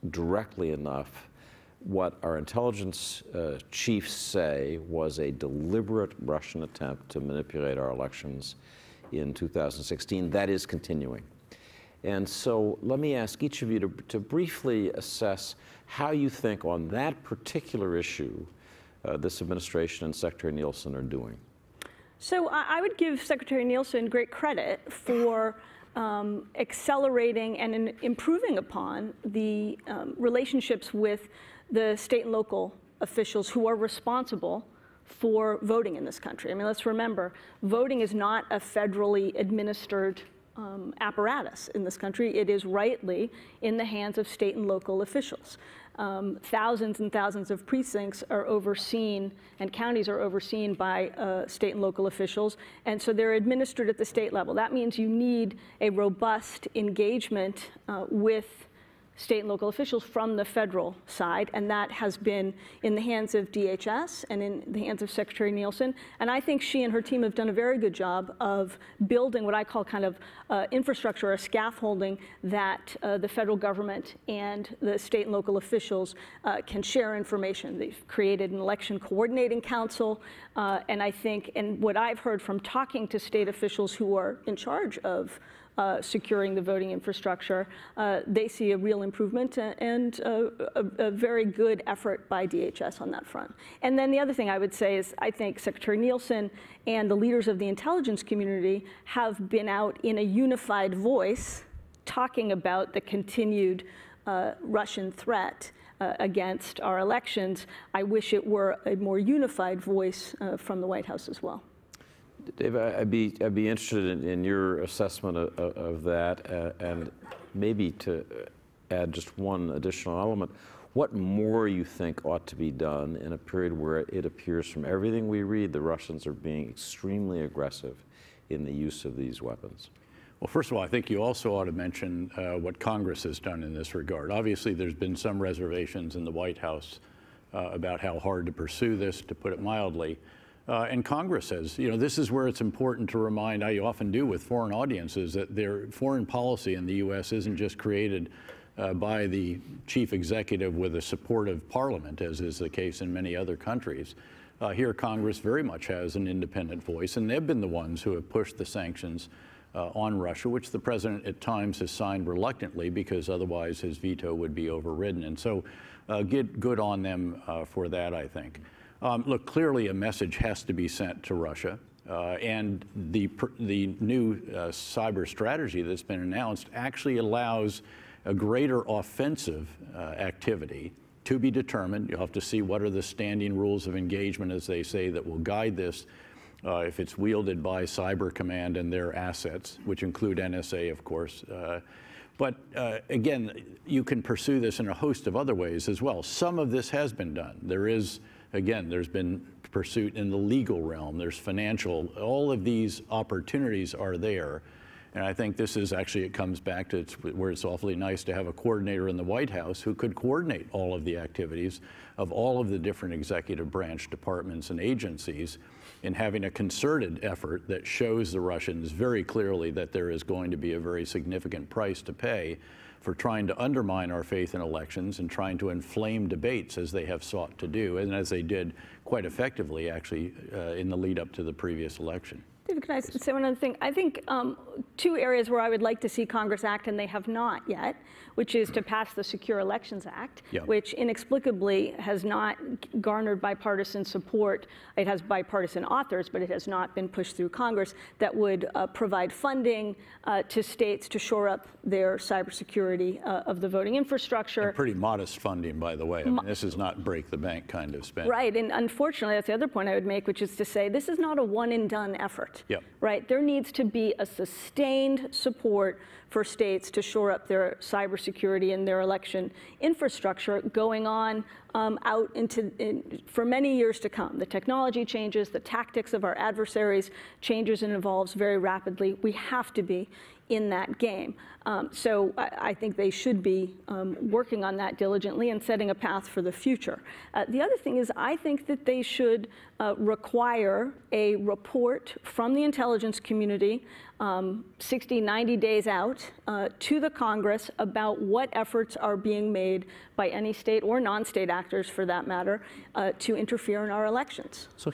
directly enough what our intelligence chiefs say was a deliberate Russian attempt to manipulate our elections in 2016. That is continuing. And so let me ask each of you to briefly assess how you think on that particular issue this administration and Secretary Nielsen are doing. So I would give Secretary Nielsen great credit for accelerating and improving upon the relationships with the state and local officials who are responsible for voting in this country. I mean, let's remember, voting is not a federally administered apparatus in this country. It is rightly in the hands of state and local officials. Thousands and thousands of precincts are overseen, and counties are overseen by state and local officials, and so they're administered at the state level. That means you need a robust engagement with state and local officials from the federal side, and that has been in the hands of DHS and in the hands of Secretary Nielsen. And I think she and her team have done a very good job of building what I call kind of infrastructure or scaffolding that the federal government and the state and local officials can share information. They've created an election coordinating council, and I think, and what I've heard from talking to state officials who are in charge of securing the voting infrastructure, they see a real improvement and a very good effort by DHS on that front. And then the other thing I would say is I think Secretary Nielsen and the leaders of the intelligence community have been out in a unified voice talking about the continued Russian threat against our elections. I wish it were a more unified voice from the White House as well. Dave, I'd be interested in your assessment of that, and maybe to add just one additional element. What more you think ought to be done in a period where it appears from everything we read the Russians are being extremely aggressive in the use of these weapons? Well, first of all, I think you also ought to mention what Congress has done in this regard. Obviously, there's been some reservations in the White House about how hard to pursue this, to put it mildly. And Congress says, you know, this is where it's important to remind, I often do with foreign audiences, that their foreign policy in the U.S. isn't just created by the chief executive with the support of Parliament, as is the case in many other countries. Here, Congress very much has an independent voice, and they've been the ones who have pushed the sanctions on Russia, which the president at times has signed reluctantly because otherwise his veto would be overridden. And so good on them for that, I think. Look, clearly a message has to be sent to Russia, and the new cyber strategy that's been announced actually allows a greater offensive activity to be determined. You'll have to see what are the standing rules of engagement, as they say, that will guide this if it's wielded by Cyber Command and their assets, which include NSA, of course. But again, you can pursue this in a host of other ways as well. Some of this has been done. There is, again, there's been pursuit in the legal realm, there's financial, all of these opportunities are there. And I think this is actually, it comes back to where it's awfully nice to have a coordinator in the White House who could coordinate all of the activities of all of the different executive branch departments and agencies in having a concerted effort that shows the Russians very clearly that there is going to be a very significant price to pay for trying to undermine our faith in elections and trying to inflame debates as they have sought to do, and as they did quite effectively, actually, in the lead up to the previous election. David, can I say one other thing? I think two areas where I would like to see Congress act, and they have not yet, which is to pass the Secure Elections Act, which inexplicably has not garnered bipartisan support. It has bipartisan authors, but it has not been pushed through Congress, that would provide funding to states to shore up their cybersecurity of the voting infrastructure. And pretty modest funding, by the way. I mean, this is not break the bank kind of spend. Right, and unfortunately, that's the other point I would make, which is to say this is not a one and done effort. Right, there needs to be a sustained support for states to shore up their cybersecurity and their election infrastructure going on out for many years to come. The technology changes, the tactics of our adversaries changes and evolves very rapidly. We have to be in that game. So I think they should be working on that diligently and setting a path for the future. The other thing is I think that they should require a report from the intelligence community 60, 90 days out to the Congress about what efforts are being made by any state or non-state actors, for that matter, to interfere in our elections. So